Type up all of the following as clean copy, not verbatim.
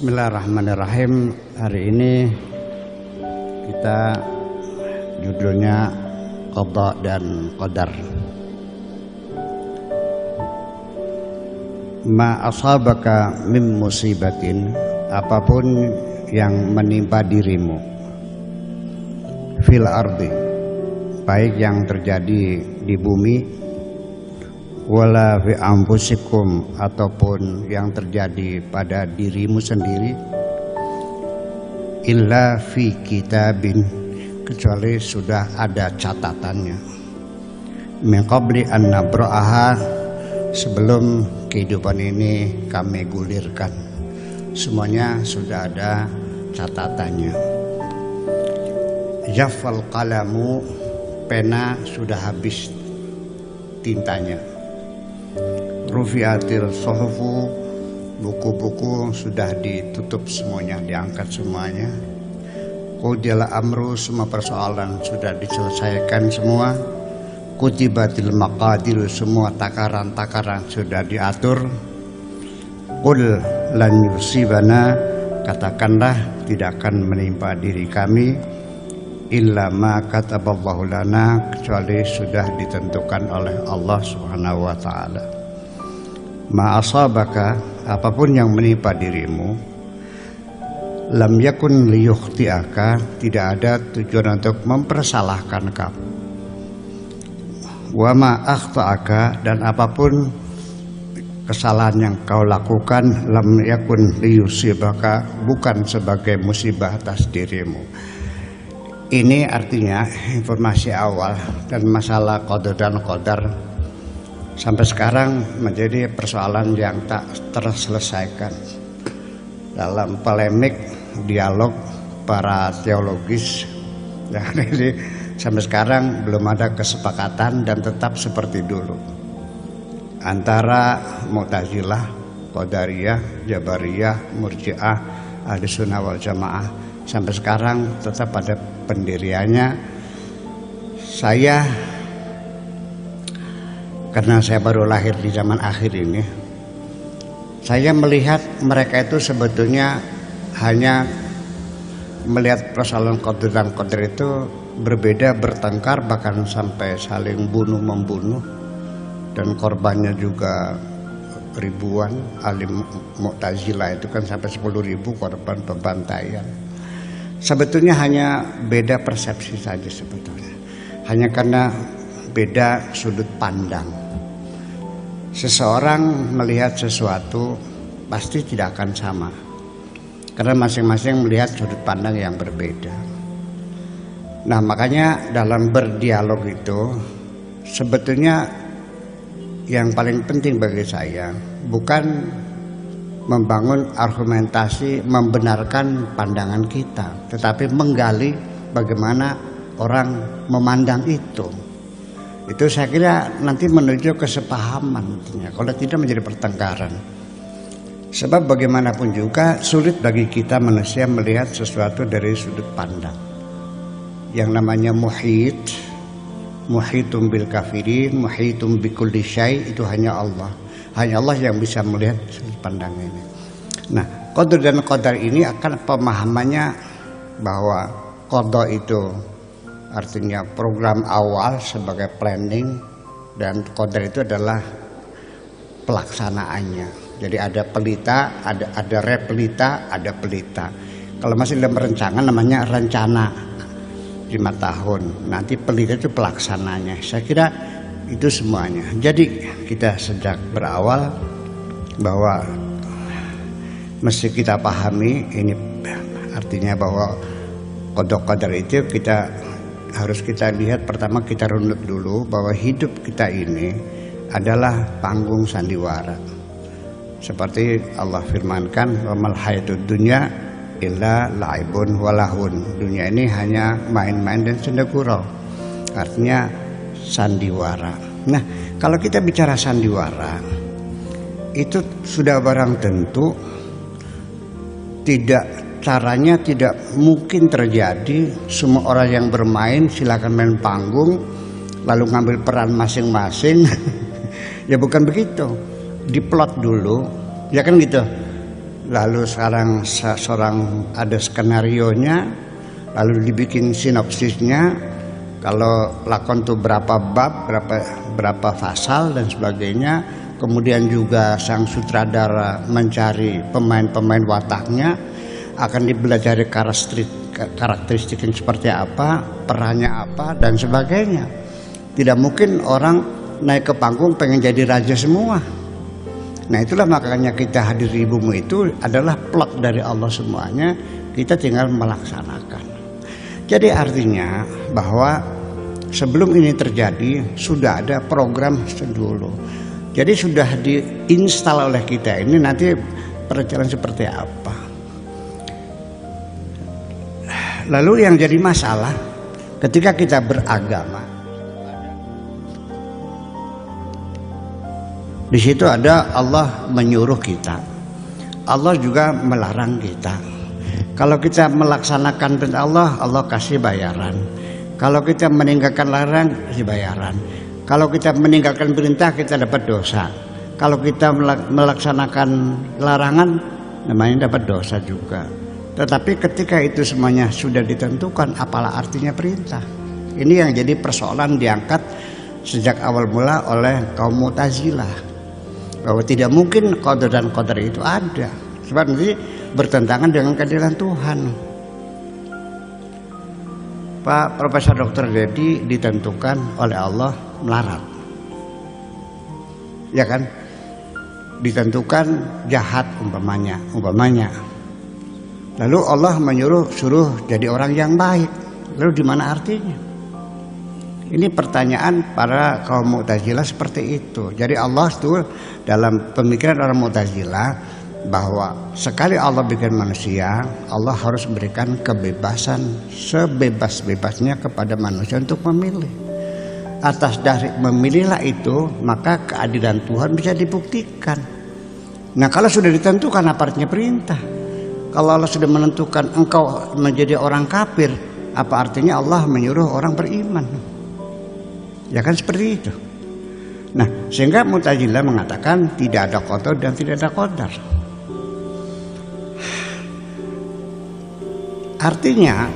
Bismillahirrahmanirrahim. Hari ini kita judulnya Qada dan Qadar. Ma asabaka min musibatin, apapun yang menimpa dirimu, fil ardi, baik yang terjadi di bumi, wala fi anfusikum, ataupun yang terjadi pada dirimu sendiri, illa fi kitabin, kecuali sudah ada catatannya, min qabli an nabra'aha, sebelum kehidupan ini kami gulirkan. Semuanya sudah ada catatannya. Jaffal qalamu, pena sudah habis tintanya. Rufiatil sohfu, buku-buku sudah ditutup semuanya, diangkat semuanya. Qudiyal amru, semua persoalan sudah diselesaikan semua. Kutibatil maqadir, semua takaran-takaran sudah diatur. Qul lan yusibana, katakanlah tidak akan menimpa diri kami illa ma kataballahu lana, kecuali sudah ditentukan oleh Allah Subhanahu wa taala. Ma asabaka, apapun yang menimpa dirimu, lam yakun liyukhti'aka, tidak ada tujuan untuk mempersalahkan kamu. Wa ma akhta'aka, dan apapun kesalahan yang kau lakukan, lam yakun liyusibaka, bukan sebagai musibah atas dirimu. Ini artinya informasi awal, dan masalah qada dan qadar sampai sekarang menjadi persoalan yang tak terselesaikan. Dalam polemik dialog para teologis, jadi sampai sekarang belum ada kesepakatan dan tetap seperti dulu antara Mu'tazilah, Qadariyah, Jabariyah, Murji'ah, Ahlussunnah wal Jamaah. Sampai sekarang tetap pada pendiriannya. Karena saya baru lahir di zaman akhir ini, saya melihat mereka itu sebetulnya hanya melihat persoalan qadar dan qadar itu berbeda, bertengkar, bahkan sampai saling bunuh-membunuh, dan korbannya juga ribuan. Alim Mu'tazilah itu kan sampai 10.000 korban pembantaian. Sebetulnya hanya beda persepsi saja sebetulnya, hanya karena beda sudut pandang. Seseorang melihat sesuatu pasti tidak akan sama, karena masing-masing melihat sudut pandang yang berbeda. Nah, makanya dalam berdialog itu sebetulnya yang paling penting bagi saya bukan membangun argumentasi membenarkan pandangan kita, tetapi menggali bagaimana orang memandang itu. Itu saya kira nanti menuju kesepahaman, kalau tidak menjadi pertengkaran. Sebab bagaimanapun juga sulit bagi kita manusia melihat sesuatu dari sudut pandang. Yang namanya muhitum bil kafirin, muhitum bi kulli syai', itu hanya Allah. Hanya Allah yang bisa melihat sudut pandang ini. Nah, qadar dan qadar ini akan pemahamannya bahwa qada itu artinya program awal sebagai planning, dan qadar itu adalah pelaksanaannya. Jadi ada pelita, ada repelita, ada pelita. Kalau masih dalam rencangan namanya rencana 5 tahun. Nanti pelita itu pelaksananya. Saya kira itu semuanya. Jadi kita sejak berawal bahwa mesti kita pahami ini, artinya bahwa qada itu harus kita lihat. Pertama kita runut dulu bahwa hidup kita ini adalah panggung sandiwara. Seperti Allah firmankan, wa mal hayatud dunya illa la'ibun walahun. Dunia ini hanya main-main dan senda gurau. Artinya sandiwara. Nah, kalau kita bicara sandiwara, itu sudah barang tentu caranya tidak mungkin terjadi semua orang yang bermain silakan main panggung lalu ngambil peran masing-masing. Ya bukan begitu. Diplot dulu, ya kan gitu. lalu sekarang seorang ada skenarionya, lalu dibikin sinopsisnya, kalau lakon itu berapa bab, berapa pasal dan sebagainya. Kemudian juga sang sutradara mencari pemain-pemain wataknya, akan dipelajari karakteristik yang seperti apa, perannya apa dan sebagainya. Tidak mungkin orang naik ke panggung pengen jadi raja semua. Nah itulah makanya kita hadir di bumi itu adalah plot dari Allah semuanya, kita tinggal melaksanakan. Jadi artinya bahwa sebelum ini terjadi sudah ada program dulu. Jadi sudah diinstal oleh kita ini nanti perjalanan seperti apa. Lalu yang jadi masalah ketika kita beragama, di situ ada Allah menyuruh kita, Allah juga melarang kita. Kalau kita melaksanakan perintah Allah, Allah kasih bayaran. Kalau kita meninggalkan larang, kasih bayaran. Kalau kita meninggalkan perintah, kita dapat dosa. Kalau kita melaksanakan larangan, namanya dapat dosa juga. Tetapi ketika itu semuanya sudah ditentukan, apalah artinya perintah? Ini yang jadi persoalan diangkat sejak awal mula oleh kaum Mu'tazilah, bahwa tidak mungkin qadar dan qadar itu ada, sebab nanti bertentangan dengan keadilan Tuhan. Pak Profesor Dr. Dedi ditentukan oleh Allah melarat, ya kan? Ditentukan jahat umpamanya. Lalu Allah suruh jadi orang yang baik. Lalu di mana artinya? Ini pertanyaan para kaum Mu'tazilah seperti itu. Jadi Allah itu dalam pemikiran orang Mu'tazilah bahwa sekali Allah bikin manusia, Allah harus berikan kebebasan sebebas-bebasnya kepada manusia untuk memilih. Atas dari memilihlah itu, maka keadilan Tuhan bisa dibuktikan. Nah kalau sudah ditentukan apa artinya perintah? Kalau Allah sudah menentukan engkau menjadi orang kafir, apa artinya Allah menyuruh orang beriman? Ya kan seperti itu. Nah sehingga Mu'tazilah mengatakan tidak ada qadar dan tidak ada qadar. Artinya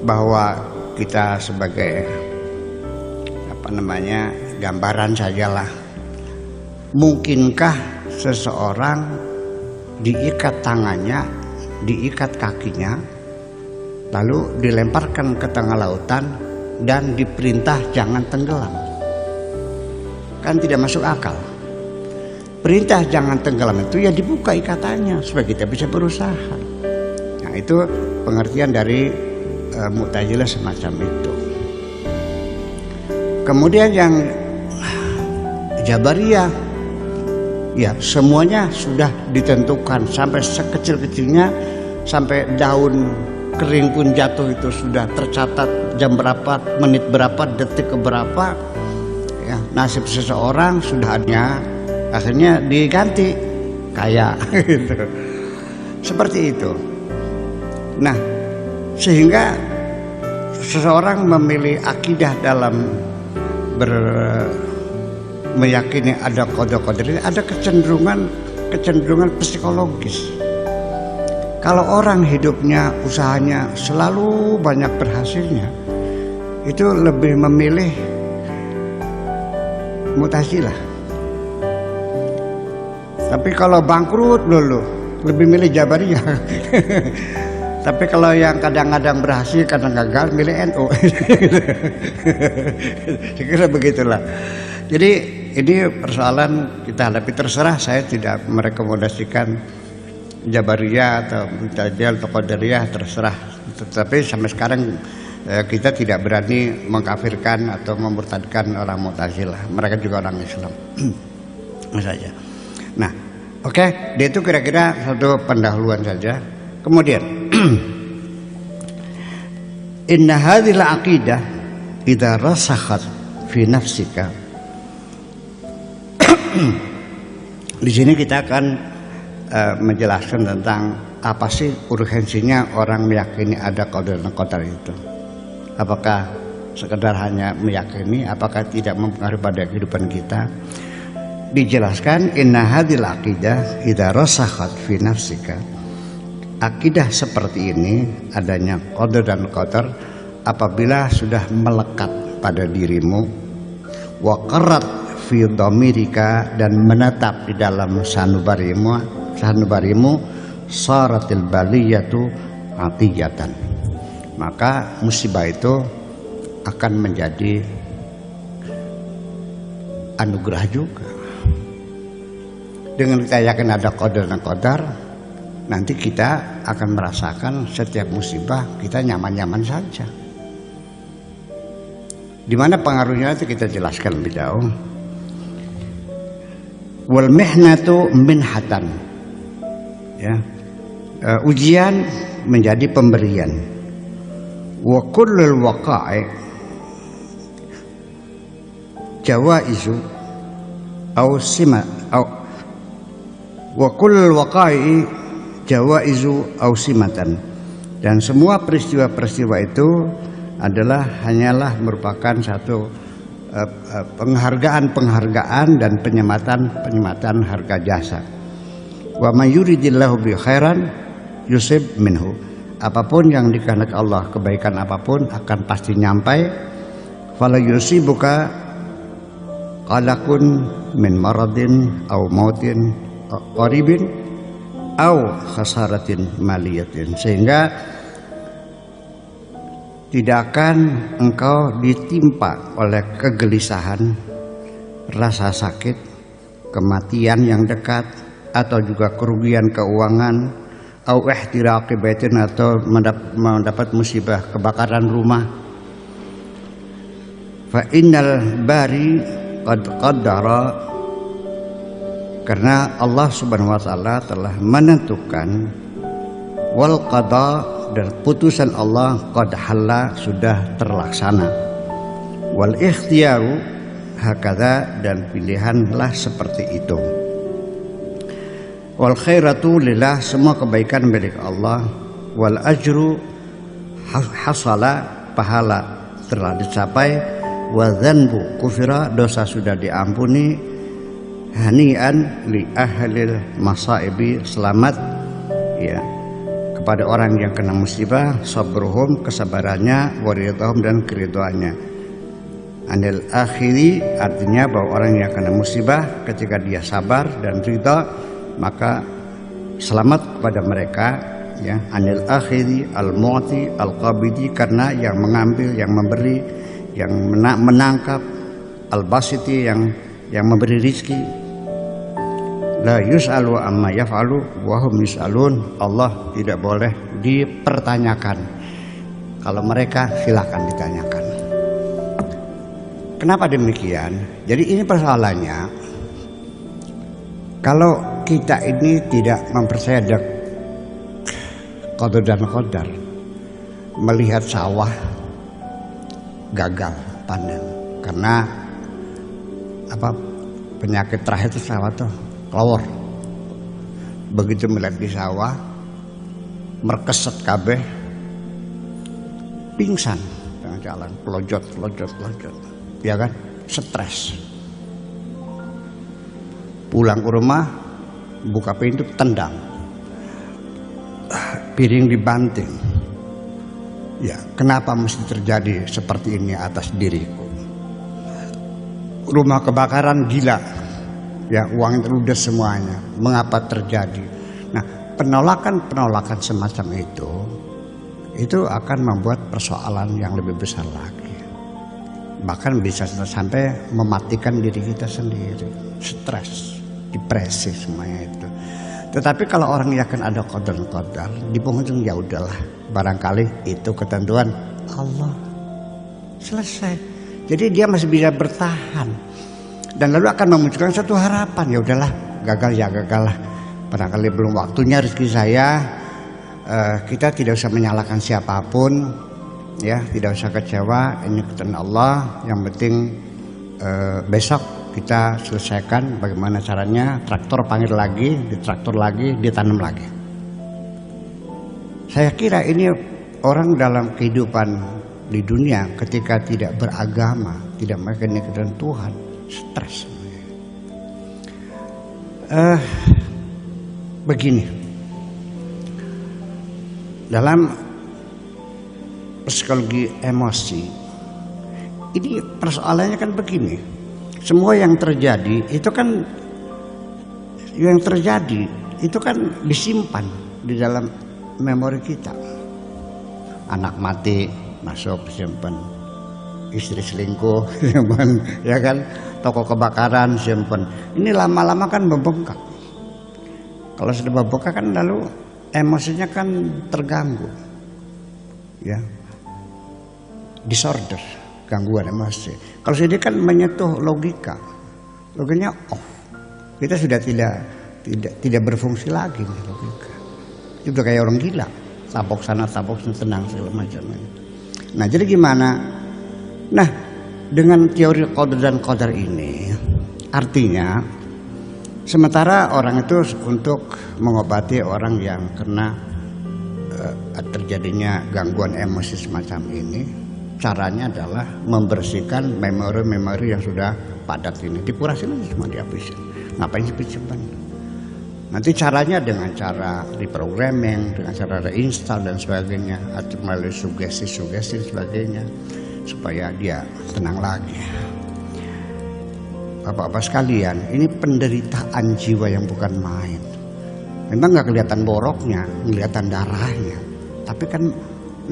bahwa kita sebagai gambaran sajalah, mungkinkah seseorang diikat tangannya, diikat kakinya, lalu dilemparkan ke tengah lautan dan diperintah jangan tenggelam? Kan tidak masuk akal. Perintah jangan tenggelam itu ya dibuka ikatannya supaya kita bisa berusaha. Nah itu pengertian dari Mu'tazilah semacam itu. Kemudian yang Jabariyah, ya semuanya sudah ditentukan sampai sekecil-kecilnya, sampai daun kering pun jatuh itu sudah tercatat jam berapa, menit berapa, detik keberapa. Ya, nasib seseorang sudah ada, akhirnya diganti kayak gitu. Seperti itu. Nah, sehingga seseorang memilih akidah dalam meyakini ada qadar ini, ada kecenderungan psikologis. Kalau orang hidupnya, usahanya selalu banyak berhasilnya, itu lebih memilih Mu'tazilah. Tapi kalau bangkrut dulu, lebih milih Jabariyah. Tapi kalau yang kadang-kadang berhasil, kadang gagal, milih NU. Kira begitulah. Jadi ini persoalan kita hadapi. Terserah, saya tidak merekomendasikan Jabariyah atau Mu'tazilah atau Qadariyah, terserah. Tetapi sampai sekarang kita tidak berani mengkafirkan atau memurtadkan orang Mu'tazilah. Mereka juga orang Islam saja. Nah, oke, dia itu kira-kira satu pendahuluan saja. Kemudian inna hadhil aqidah idza rasakhat fi nafsika. Di sini kita akan menjelaskan tentang apa sih urgensinya orang meyakini ada qadar dan qadar itu. Apakah sekedar hanya meyakini, apakah tidak mempengaruhi pada kehidupan kita? dijelaskan inna hadhil aqidah idza rasakhat fi nafsika. Akidah seperti ini adanya qadar dan qadar apabila sudah melekat pada dirimu, wa qarrat fi dhamirika dan menetap di dalam sanubarimu saratil baliyatu atiyatan, maka musibah itu akan menjadi anugerah juga. Dengan kita yakin ada qadar dan qadar, nanti kita akan merasakan setiap musibah kita nyaman-nyaman saja. Di mana pengaruhnya itu kita jelaskan lebih jauh. Wal mihnatu minhatan, ya, ujian menjadi pemberian. Wa kullul waqa'i jawaizu au sima au wa kullul waqa'i jawaizu au simatan, dan semua peristiwa-peristiwa itu adalah hanyalah merupakan satu penghargaan dan penyematan harga jasa. Wa may yuridillahu bi khairan yusib minhu, apapun yang dikehendaki Allah, kebaikan apapun akan pasti nyampai. Fala yusibuka qalakun min maradin au mautin qaribin au khasaratin maliyatin, sehingga tidak akan engkau ditimpa oleh kegelisahan, rasa sakit, kematian yang dekat, atau juga kerugian keuangan, au ihtiraqi baitin, atau mendapat musibah kebakaran rumah. Fa innal bari qad qaddara, karena Allah Subhanahu wa taala telah menentukan, wal qada, dan putusan Allah qad halla, sudah terlaksana, wal ikhtiyaru hakadha, dan pilihanlah seperti itu, wal khairatu lillah, semua kebaikan milik Allah, wal ajru hasala, pahala telah dicapai, wa dzanbu kufira, dosa sudah diampuni, hanian li ahlil masaibi, selamat ya kepada orang yang kena musibah, sabruhum, kesabarannya, waridhahum, dan keridhaannya. Anil akhiri, artinya bahwa orang yang kena musibah ketika dia sabar dan ridha, maka selamat kepada mereka ya. Anil akhiri al-mu'ti al-qabidi, karena yang mengambil, yang memberi, yang menangkap, al-basiti, yang memberi rizki. La yus'alu amma yaf'alu wa hum yus'alun, Allah tidak boleh dipertanyakan. Kalau mereka silakan ditanyakan. Kenapa demikian? Jadi ini persoalannya, kalau kita ini tidak mempercayai ada qadar dan qadar, melihat sawah gagal panen karena apa, penyakit terakhir itu sawah tuh kelawar. Begitu melihat di sawah merkeset kabeh, pingsan tengah jalan, pelojot, ya kan, stres. Pulang ke rumah, buka pintu, tendang, piring dibanting. Ya, kenapa mesti terjadi seperti ini atas diriku? Rumah kebakaran, gila. Ya, uang terludes semuanya. Mengapa terjadi? Nah, penolakan semacam itu akan membuat persoalan yang lebih besar lagi. Bahkan bisa sampai mematikan diri kita sendiri. Stres, depresi, semuanya itu. Tetapi kalau orang yakin ada qadar, di penghujung ya udahlah, barangkali itu ketentuan Allah. Selesai. Jadi dia masih bisa bertahan. Dan lalu akan memunculkan satu harapan, ya udahlah, gagal ya gagal lah, barangkali belum waktunya rezeki saya. Kita tidak usah menyalahkan siapapun, ya, tidak usah kecewa, ini ketentuan Allah. Yang penting besok kita selesaikan bagaimana caranya, traktor panggil lagi, ditraktor lagi, ditanam lagi. Saya kira ini orang dalam kehidupan di dunia ketika tidak beragama, tidak mengenal kehendak Tuhan, stres. Begini, dalam psikologi emosi ini persoalannya kan begini, semua yang terjadi itu kan disimpan di dalam memori kita. Anak mati masuk simpen, istri selingkuh simpen, ya kan, toko kebakaran simpen. Ini lama-lama kan membengkak. Kalau sudah membengkak kan lalu emosinya kan terganggu, ya, disorder, gangguan emosi. Kalau sudah kan menyentuh logikanya off, kita sudah tidak berfungsi lagi nih logika. Itu udah kayak orang gila, tabok sana tenang segala macam. Nah jadi gimana? Nah dengan teori qadar dan qadar ini artinya sementara orang itu untuk mengobati orang yang kena terjadinya gangguan emosi semacam ini, caranya adalah membersihkan memori-memori yang sudah padat ini, dikurasin aja, semua dihabisin. Ngapain simpan? Nanti caranya dengan cara reprogramming, dengan cara reinstall dan sebagainya, atau melalui sugesti dan sebagainya, supaya dia tenang lagi. Bapak-bapak sekalian, ini penderitaan jiwa yang bukan main. Memang nggak kelihatan boroknya, kelihatan darahnya, tapi kan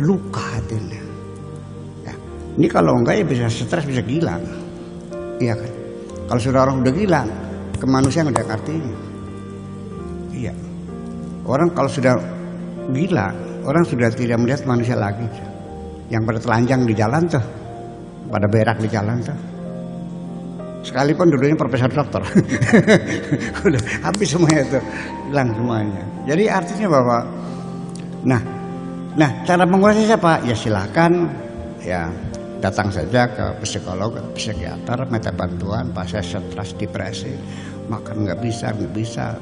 luka hatinya. Ya. Ini kalau enggak ya bisa stres, bisa gila, iya kan? Kalau sudah orang udah gila, kemanusiaan udah artinya. Iya. Orang kalau sudah gila, orang sudah tidak melihat manusia lagi. Yang pada telanjang di jalan tuh, pada berak di jalan tuh. Sekalipun dulunya profesor dokter, udah habis semuanya itu, hilang semuanya. Jadi artinya bahwa, nah cara mengurangi siapa? Ya silakan, ya datang saja ke psikolog, psikiater, minta bantuan, pasien stres, depresi, makan nggak bisa,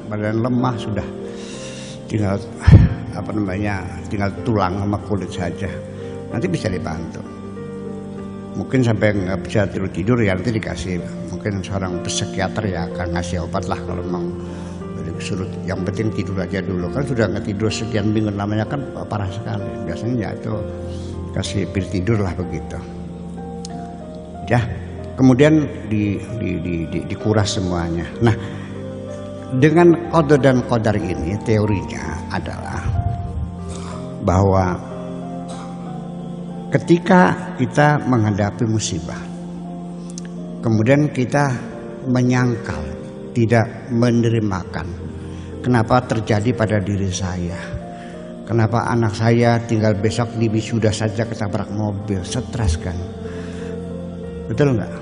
badan lemah sudah, tinggal tinggal tulang sama kulit saja, nanti bisa dibantu. Mungkin sampai nggak bisa tidur ya nanti dikasih, mungkin seorang psikiater ya akan ngasih obat lah kalau memang disuruh. Yang penting tidur aja dulu, kan sudah nggak tidur sekian minggu namanya kan parah sekali. Biasanya ya itu kasih pil tidur lah begitu. Ya, kemudian dikuras semuanya. Nah, dengan qadar dan qadar ini teorinya adalah bahwa ketika kita menghadapi musibah, kemudian kita menyangkal, tidak menerimakan, kenapa terjadi pada diri saya, kenapa anak saya tinggal besok di wisuda saja ketabrak mobil, stres kan, betul nggak?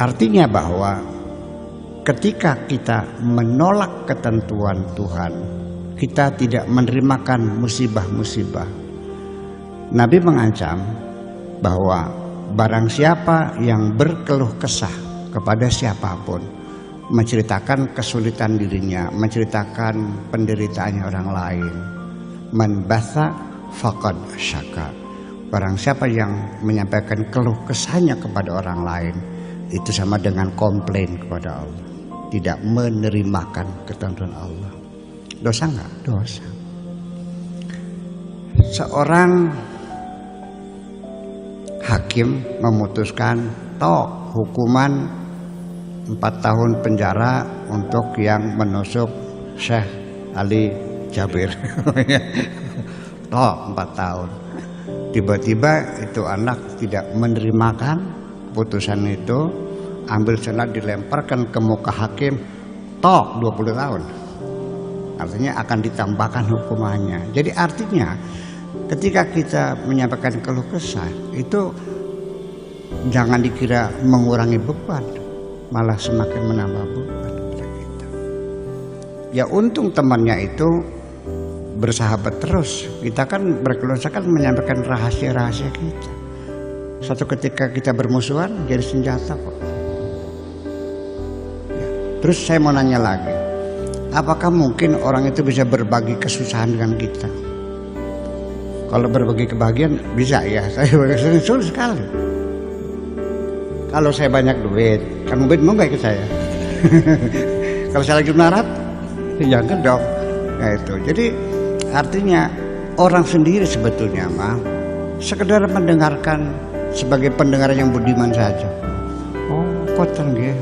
Artinya bahwa ketika kita menolak ketentuan Tuhan, kita tidak menerimakan musibah-musibah. Nabi mengancam bahwa barang siapa yang berkeluh kesah kepada siapapun, menceritakan kesulitan dirinya, menceritakan penderitaannya orang lain, man batha faqad syaka. Barang siapa yang menyampaikan keluh kesahnya kepada orang lain, itu sama dengan komplain kepada Allah, tidak menerimakan ketentuan Allah. Dosa enggak? Dosa. Seorang hakim memutuskan hukuman 4 tahun penjara untuk yang menusuk Syekh Ali Jabir. 4 tahun. Tiba-tiba itu anak tidak menerimakan putusan itu, ambil senat dilemparkan ke muka hakim, 20 tahun. Artinya akan ditambahkan hukumannya. Jadi artinya ketika kita menyampaikan keluh kesah itu jangan dikira mengurangi beban, malah semakin menambah beban kita. Ya untung temannya itu bersahabat terus. Kita kan berkeluh kesah kan menyampaikan rahasia-rahasia kita. Satu ketika kita bermusuhan jadi senjata kok. Ya. Terus saya mau nanya lagi, apakah mungkin orang itu bisa berbagi kesusahan dengan kita? Kalau berbagi kebahagiaan bisa ya, saya sulit sekali. Kalau saya banyak duit, Kang Ubed mau nggak ikut saya? Kalau saya lagi melarat, ya enggak dong. Nah itu. Jadi artinya orang sendiri sebetulnya mah sekedar mendengarkan sebagai pendengar yang budiman saja. Oh, kotor ya,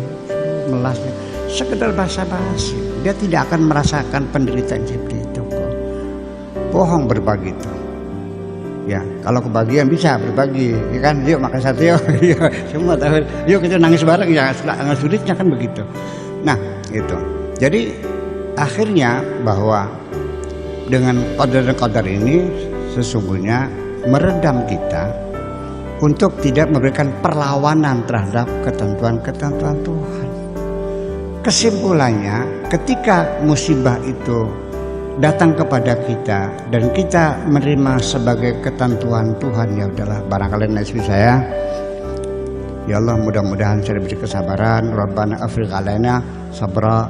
melasnya. Sekedar basa-basi. Dia tidak akan merasakan penderitaan seperti itu kok. Bohong berbagi itu. Ya, kalau kebagian bisa berbagi, ya kan? Yuk makan sate yuk, semua tahu. Yuk kita nangis bareng ya, sangat sulitnya kan begitu. Nah, itu. Jadi akhirnya bahwa dengan qadar ini sesungguhnya meredam kita untuk tidak memberikan perlawanan terhadap ketentuan-ketentuan Tuhan. Kesimpulannya, ketika musibah itu datang kepada kita dan kita menerima sebagai ketentuan Tuhan, ya udahlah, barangkali nasib saya, ya Allah mudah-mudahan saya diberi kesabaran, Rabbana afrigh alaina sabra.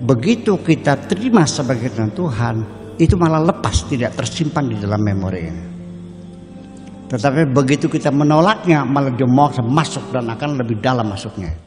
Begitu kita terima sebagai ketentuan Tuhan, itu malah lepas, tidak tersimpan di dalam memori. Tetapi begitu kita menolaknya, malah dia mau masuk dan akan lebih dalam masuknya.